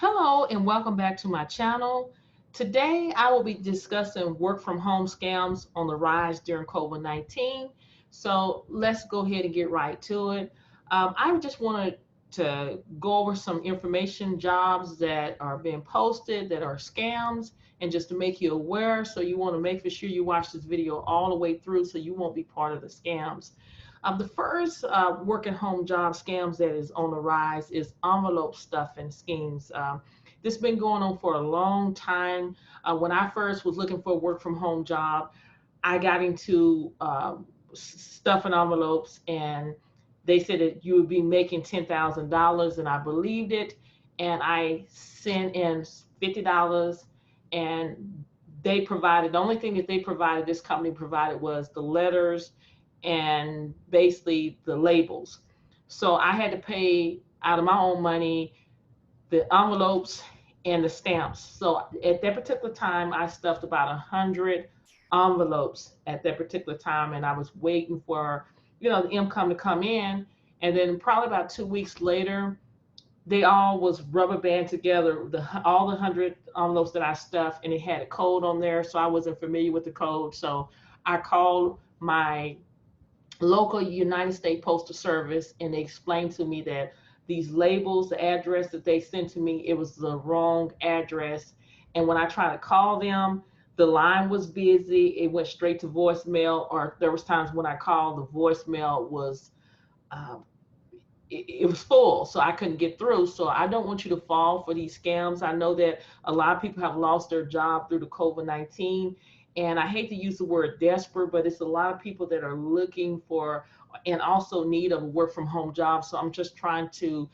Hello and welcome back to my channel. Today I will be discussing work from home scams on the rise during COVID-19. So let's go ahead and get right to it. I just wanted to go over some information, jobs that are being posted that are scams, and just to make you aware. So you want to make for sure you watch this video all the way through so you won't be part of the scams. The first work at home job scams that is on the rise is envelope stuffing schemes. This has been going on for a long time. When I first was looking for a work from home job, I got into stuffing envelopes, and they said that you would be making $10,000, and I believed it. And I sent in $50, and they provided the only thing that they provided, this company provided, was the letters and basically the labels. So I had to pay out of my own money the envelopes and the stamps. So at that particular time, I stuffed about 100 envelopes at that particular time, and I was waiting for the income to come in. And then probably about 2 weeks later, they all was rubber band together. All the 100 envelopes that I stuffed, and it had a code on there, so I wasn't familiar with the code. So I called my local United States Postal Service, and they explained to me that these labels, the address that they sent to me, it was the wrong address. And when I tried to call them, the line was busy. It went straight to voicemail, or there was times when I called, the voicemail was uh, it was full, so I couldn't get through. So I don't want you to fall for these scams. I know that a lot of people have lost their job through the COVID-19, and I hate to use the word desperate, but it's a lot of people that are looking for and also need of a work from home job. So I'm just trying to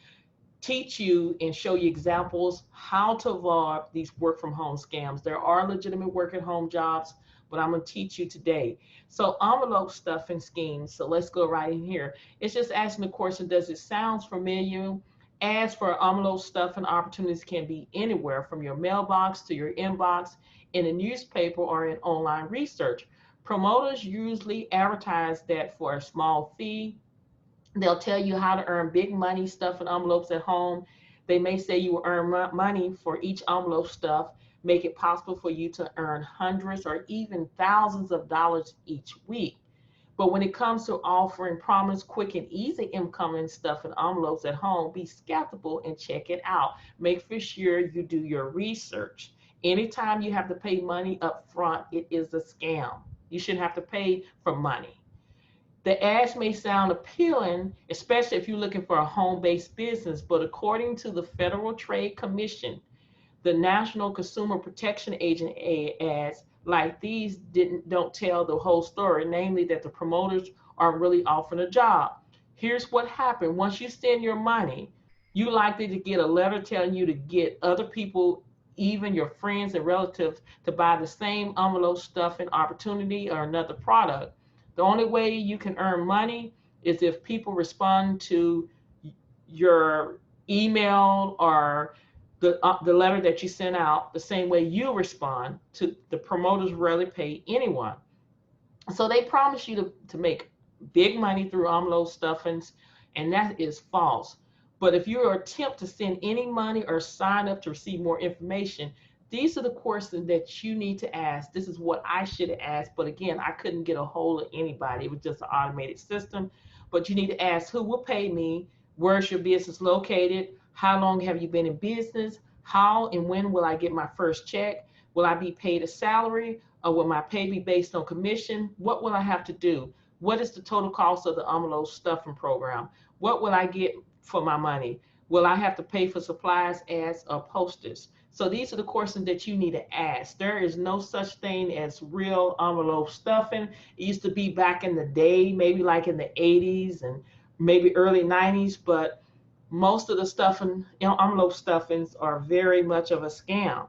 teach you and show you examples how to avoid these work from home scams. There are legitimate work at home jobs, but I'm going to teach you today. So envelope stuffing schemes. So let's go right in here. It's just asking the question, does it sound familiar? Ads for envelope stuffing opportunities can be anywhere from your mailbox to your inbox, in a newspaper, or in online research. Promoters usually advertise that for a small fee. They'll tell you how to earn big money stuffing envelopes at home. They may say you will earn money for each envelope stuff, make it possible for you to earn hundreds or even thousands of dollars each week. But when it comes to offering promised quick and easy income and stuffing envelopes at home, be skeptical and check it out. Make for sure you do your research. Anytime you have to pay money up front, it is a scam. You shouldn't have to pay for money. The ads may sound appealing, especially if you're looking for a home-based business, but according to the Federal Trade Commission, the National Consumer Protection Agency, ads like these don't tell the whole story, namely that the promoters aren't really offering a job. Here's what happened. Once you send your money, you likely to get a letter telling you to get other people, even your friends and relatives, to buy the same envelope stuffing opportunity or another product. The only way you can earn money is if people respond to your email or the letter that you sent out the same way you respond to. The promoters rarely pay anyone. So they promise you to make big money through envelope stuffings, and that is false. But if you attempt to send any money or sign up to receive more information, these are the questions that you need to ask. This is what I should have asked, but again, I couldn't get a hold of anybody. It was just an automated system. But you need to ask, who will pay me? Where's your business located? How long have you been in business? How and when will I get my first check? Will I be paid a salary, or will my pay be based on commission? What will I have to do? What is the total cost of the envelope stuffing program? What will I get for my money? Will I have to pay for supplies, ads, or postage? So these are the questions that you need to ask. There is no such thing as real envelope stuffing. It used to be back in the day, maybe like in the 80s and maybe early 90s, but most of the stuffing, envelope stuffings are very much of a scam.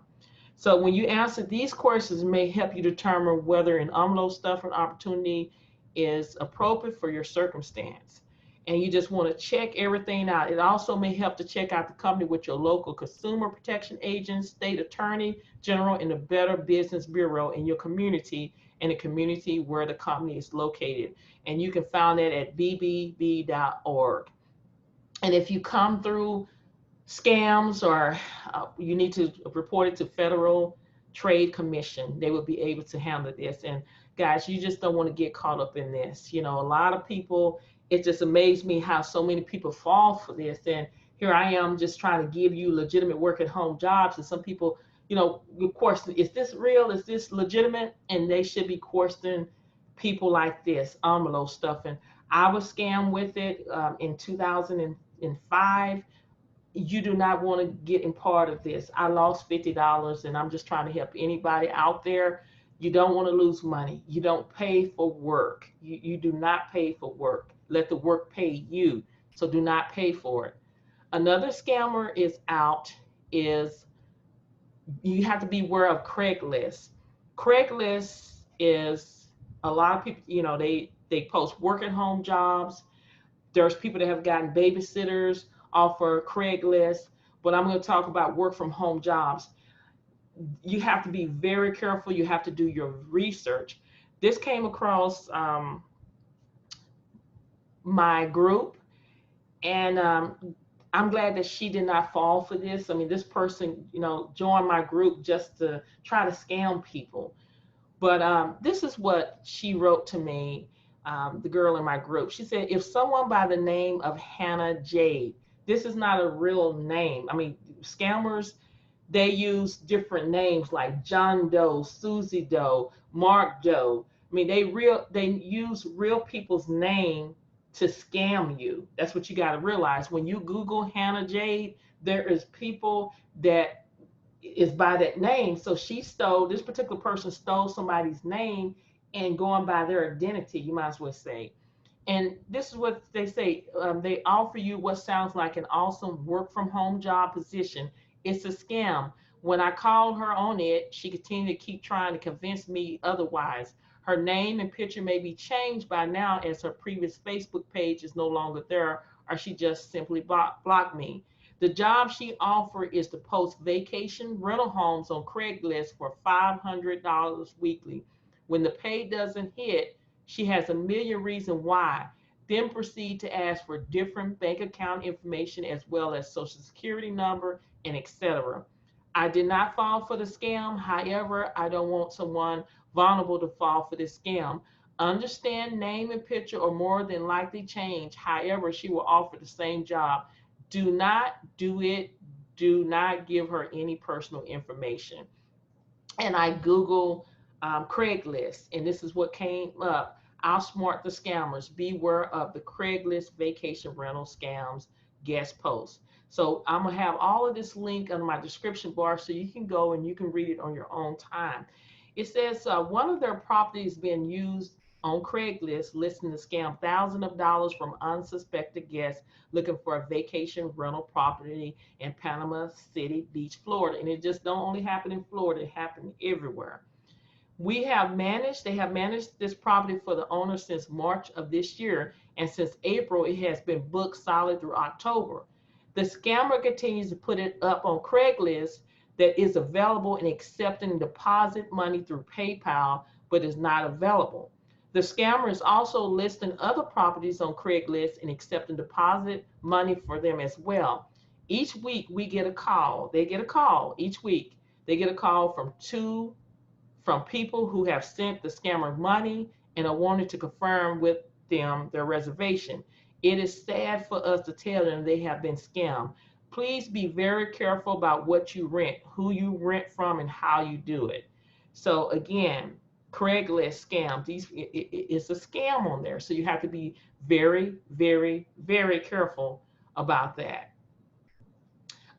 So when you answer these questions, it may help you determine whether an envelope stuffing opportunity is appropriate for your circumstance. And you just want to check everything out. It also may help to check out the company with your local consumer protection agent, state attorney general, and the Better Business Bureau in your community, and the community where the company is located. And you can find that at bbb.org. And if you come through scams, or you need to report it to Federal Trade Commission. They will be able to handle this. And guys, you just don't want to get caught up in this. You know, a lot of people, it just amazed me how so many people fall for this. And here I am just trying to give you legitimate work at home jobs. And some people, you know, of course, is this real? Is this legitimate? And they should be questioning people like this, envelope stuff. And I was scammed with it in 2005. You do not want to get in part of this. I lost $50, and I'm just trying to help anybody out there. You don't want to lose money. You don't pay for work. You do not pay for work. Let the work pay you. So do not pay for it. Another scammer is out is you have to be aware of Craigslist. Craigslist is a lot of people, you know, they post work at home jobs. There's people that have gotten babysitters off of Craigslist, but I'm going to talk about work from home jobs. You have to be very careful. You have to do your research. This came across my group, and I'm glad that she did not fall for this. I mean, this person, you know, joined my group just to try to scam people. But this is what she wrote to me, the girl in my group. She said, if someone by the name of Hannah Jade, this is not a real name. I mean, scammers, they use different names like John Doe, Susie Doe, Mark Doe. I mean, they use real people's name to scam you. That's what you got to realize. When you Google Hannah Jade, there is people that is by that name. So this particular person stole somebody's name and going by their identity, you might as well say. And this is what they say. They offer you what sounds like an awesome work from home job position. It's a scam. When I called her on it, she continued to keep trying to convince me otherwise. Her name and picture may be changed by now as her previous Facebook page is no longer there, or she just simply blocked me. The job she offered is to post vacation rental homes on Craigslist for $500 weekly. When the pay doesn't hit, she has a million reasons why. Then proceed to ask for different bank account information as well as social security number and etc. I did not fall for the scam. However, I don't want someone vulnerable to fall for this scam. Understand name and picture are more than likely change. However, she will offer the same job. Do not do it. Do not give her any personal information. And I Google Craigslist, and this is what came up. Outsmart the scammers. Beware of the Craigslist vacation rental scams guest post. So I'm gonna have all of this link on my description bar so you can go and you can read it on your own time. It says one of their properties being used on Craigslist, listing to scam thousands of dollars from unsuspected guests looking for a vacation rental property in Panama City Beach, Florida. And it just don't only happen in Florida; it happened everywhere. They have managed this property for the owner since March of this year, and since April, it has been booked solid through October. The scammer continues to put it up on Craigslist that is available and accepting deposit money through PayPal, but is not available. The scammer is also listing other properties on Craigslist and accepting deposit money for them as well. Each week we get a call. They get a call each week. They get a call from people who have sent the scammer money and are wanting to confirm with them their reservation. It is sad for us to tell them they have been scammed. Please be very careful about what you rent, who you rent from, and how you do it. So again, Craigslist scam. It's a scam on there, so you have to be very, very, very careful about that.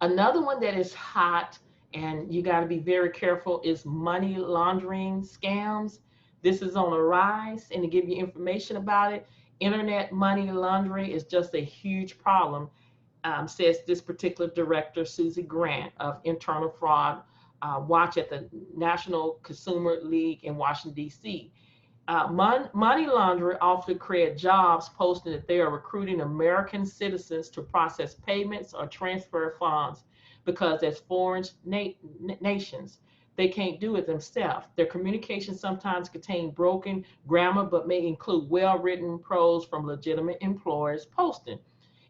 Another one that is hot and you got to be very careful is money laundering scams. This is on a rise, and to give you information about it, internet money laundering is just a huge problem, says this particular director, Susie Grant of Internal Fraud Watch at the National Consumer League in Washington, D.C. Money launderers often create jobs posting that they are recruiting American citizens to process payments or transfer funds because as foreign nations, they can't do it themselves. Their communications sometimes contain broken grammar but may include well-written prose from legitimate employers posting.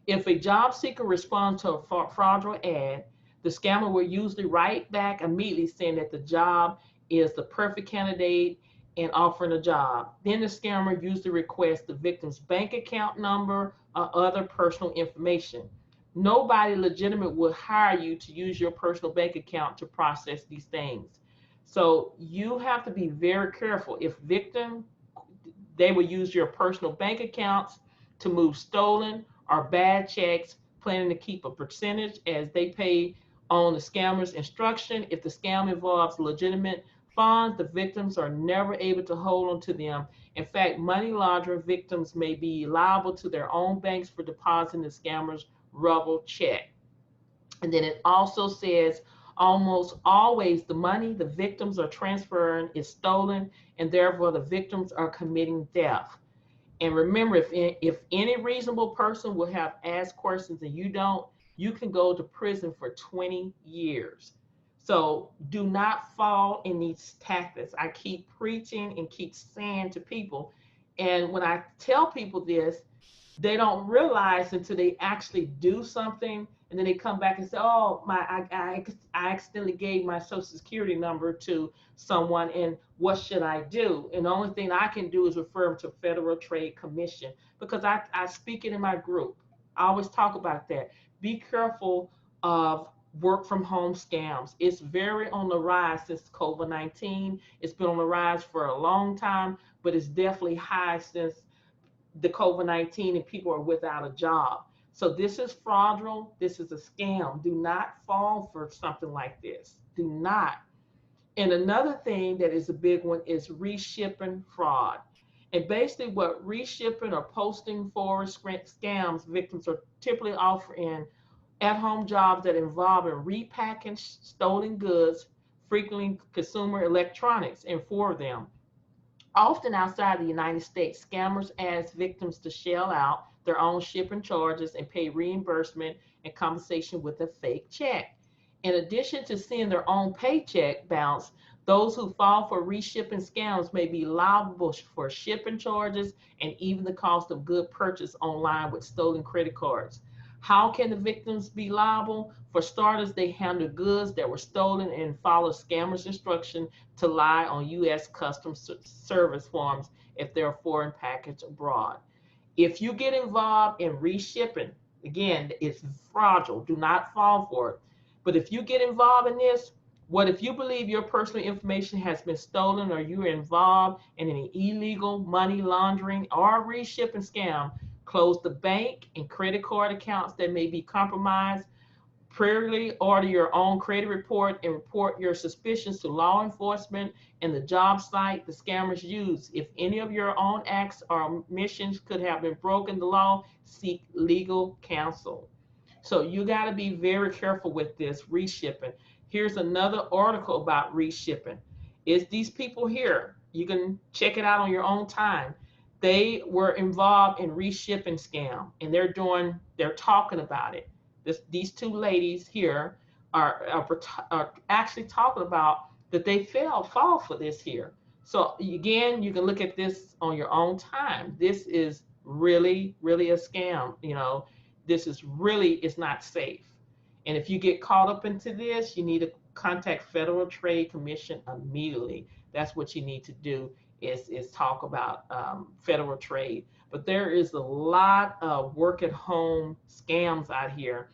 If a job seeker responds to a fraudulent ad, the scammer will usually write back immediately saying that the job is the perfect candidate and offering a job. Then the scammer usually requests the victim's bank account number or other personal information. Nobody legitimate will hire you to use your personal bank account to process these things. So you have to be very careful. If victim, they will use your personal bank accounts to move stolen or bad checks, planning to keep a percentage as they pay on the scammer's instruction. If the scam involves legitimate funds, the victims are never able to hold on to them. In fact, money laundering victims may be liable to their own banks for depositing the scammer's rubble check. And then it also says almost always the money the victims are transferring is stolen, and therefore the victims are committing theft. And remember, if any reasonable person will have asked questions and you don't, you can go to prison for 20 years. So do not fall in these tactics. I keep preaching and keep saying to people, and when I tell people this, they don't realize until they actually do something, and then they come back and say, oh my, I accidentally gave my social security number to someone, and what should I do? And the only thing I can do is refer them to Federal Trade Commission, because I speak it in my group. I always talk about that. Be careful of work from home scams. It's very on the rise since COVID-19. It's been on the rise for a long time, but it's definitely high since the COVID-19 and people are without a job. So this is fraudulent. This is a scam. Do not fall for something like this. Do not. And another thing that is a big one is reshipping fraud. And basically what reshipping or posting for scams victims are typically offering at-home jobs that involve in repacking stolen goods, frequently consumer electronics, and for them. Often outside the United States, scammers ask victims to shell out their own shipping charges and pay reimbursement and compensation with a fake check. In addition to seeing their own paycheck bounce, those who fall for reshipping scams may be liable for shipping charges and even the cost of good purchase online with stolen credit cards. How can the victims be liable? For starters, they handle goods that were stolen and follow scammers' instruction to lie on U.S. Customs Service forms if they're foreign packaged abroad. If you get involved in reshipping, again, it's fraudulent. Do not fall for it. But if you get involved in this, what if you believe your personal information has been stolen or you're involved in an illegal money laundering or reshipping scam? Close the bank and credit card accounts that may be compromised. Prayerfully order your own credit report and report your suspicions to law enforcement and the job site the scammers use. If any of your own acts or omissions could have been broken the law, seek legal counsel. So you got to be very careful with this reshipping. Here's another article about reshipping. It's these people here. You can check it out on your own time. They were involved in reshipping scam, and they're talking about it. These two ladies here are actually talking about that they fall for this here. So again, you can look at this on your own time. This is really, really a scam. This is really, it's not safe. And if you get caught up into this, you need to contact Federal Trade Commission immediately. That's what you need to do is talk about federal trade. But there is a lot of work at home scams out here.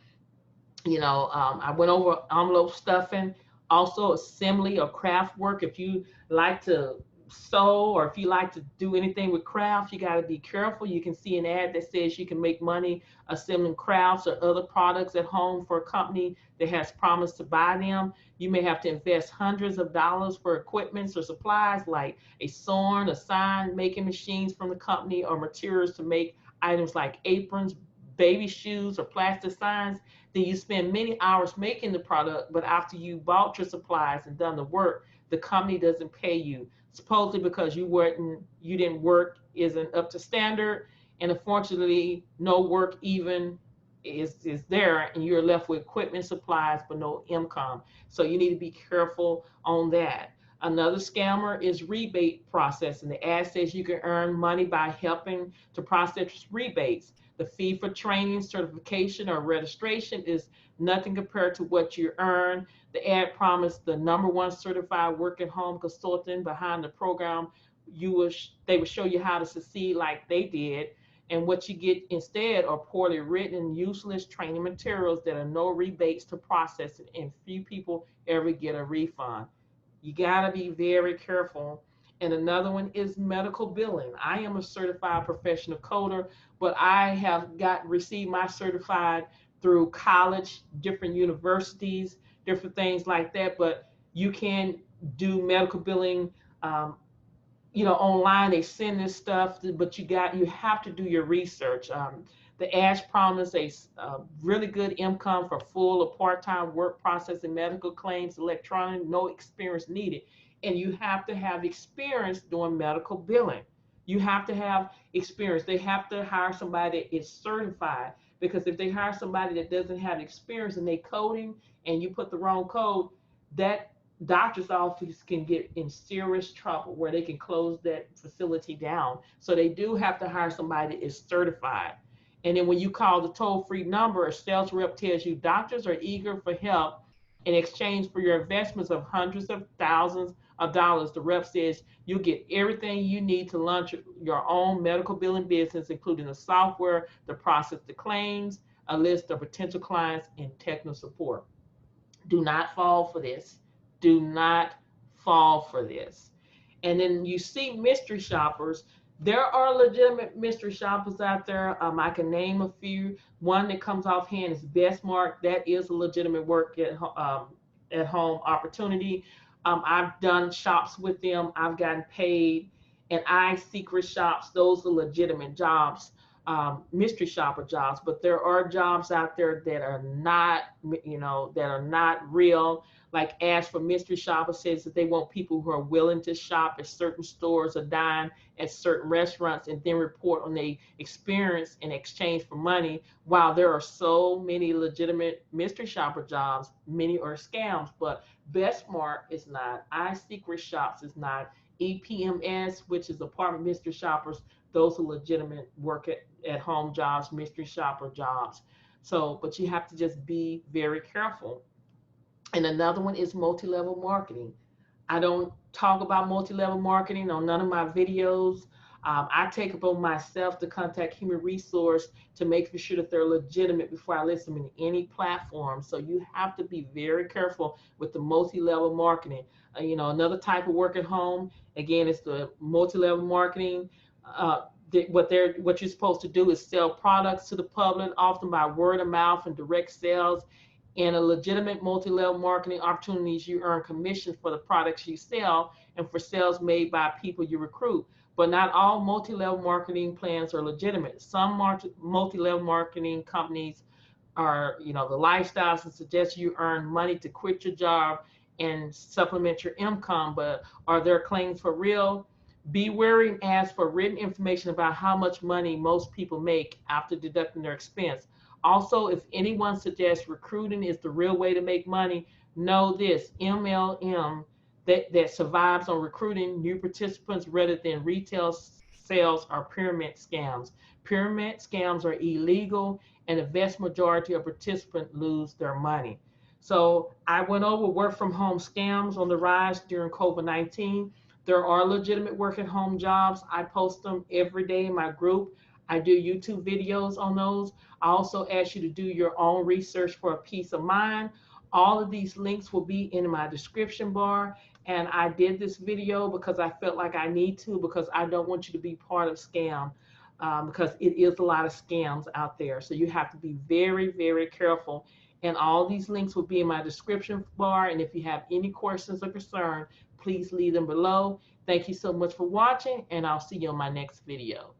I went over envelope stuffing, also assembly or craft work. If you like to sew or if you like to do anything with craft, you got to be careful. You can see an ad that says you can make money assembling crafts or other products at home for a company that has promised to buy them. You may have to invest hundreds of dollars for equipment or supplies like a sewing, a sign making machines from the company, or materials to make items like aprons, baby shoes, or plastic signs. Then you spend many hours making the product, but after you bought your supplies and done the work, the company doesn't pay you, supposedly because you didn't work isn't up to standard, and unfortunately no work even is there, and you're left with equipment, supplies, but no income. So you need to be careful on that. Another scammer is rebate processing. The ad says you can earn money by helping to process rebates. The fee for training, certification, or registration is nothing compared to what you earn. The ad promised the #1 certified work at home consultant behind the program. They will show you how to succeed like they did. And what you get instead are poorly written, useless training materials that are no rebates to process it, and few people ever get a refund. You got to be very careful. And another one is medical billing. I am a certified professional coder, but I have received my certified through college, different universities, different things like that. But you can do medical billing, um, online. They send this stuff, but you have to do your research. The ads promise a really good income for full or part-time work processing medical claims, electronic, no experience needed. And you have to have experience doing medical billing. You have to have experience. They have to hire somebody that is certified, because if they hire somebody that doesn't have experience and they coding and you put the wrong code, that doctor's office can get in serious trouble where they can close that facility down. So they do have to hire somebody that is certified. And then when you call the toll-free number, a sales rep tells you doctors are eager for help in exchange for your investments of hundreds of thousands of dollars. The rep says you'll get everything you need to launch your own medical billing business, including the software to process the claims, a list of potential clients, and technical support. Do not fall for this. Do not fall for this. And then you see mystery shoppers. There are legitimate mystery shoppers out there. I can name a few. One that comes offhand is Bestmark. That is a legitimate work at home opportunity. I've done shops with them. I've gotten paid. And secret shops, those are legitimate jobs, mystery shopper jobs. But there are jobs out there that are not, that are not real. Like Ask for Mystery Shopper says that they want people who are willing to shop at certain stores or dine at certain restaurants and then report on their experience in exchange for money. While there are so many legitimate mystery shopper jobs, many are scams. But Bestmark is not. iSecret Shops is not. EPMS, which is Apartment Mystery Shoppers, those are legitimate work at home jobs, mystery shopper jobs. So, but you have to just be very careful. And another one is multi-level marketing. I don't talk about multi-level marketing on none of my videos. I take it upon myself to contact human resource to make sure that they're legitimate before I list them in any platform. So you have to be very careful with the multi-level marketing. Another type of work at home, again, it's the multi-level marketing. What you're supposed to do is sell products to the public, often by word of mouth and direct sales. In a legitimate multi-level marketing opportunities, you earn commissions for the products you sell and for sales made by people you recruit. But not all multi-level marketing plans are legitimate. Some multi-level marketing companies are, the lifestyles that suggest you earn money to quit your job and supplement your income, but are their claims for real? Be wary and ask for written information about how much money most people make after deducting their expense. Also, if anyone suggests recruiting is the real way to make money, know this: MLM that survives on recruiting new participants rather than retail sales are pyramid scams. Pyramid scams are illegal, and the vast majority of participants lose their money. So I went over work from home scams on the rise during COVID-19. There are legitimate work at home jobs. I post them every day in my group. I do YouTube videos on those. I also ask you to do your own research for a peace of mind. All of these links will be in my description bar. And I did this video because I felt like I need to, because I don't want you to be part of scam, because it is a lot of scams out there. So you have to be very, very careful. And all these links will be in my description bar. And if you have any questions or concern, please leave them below. Thank you so much for watching, and I'll see you on my next video.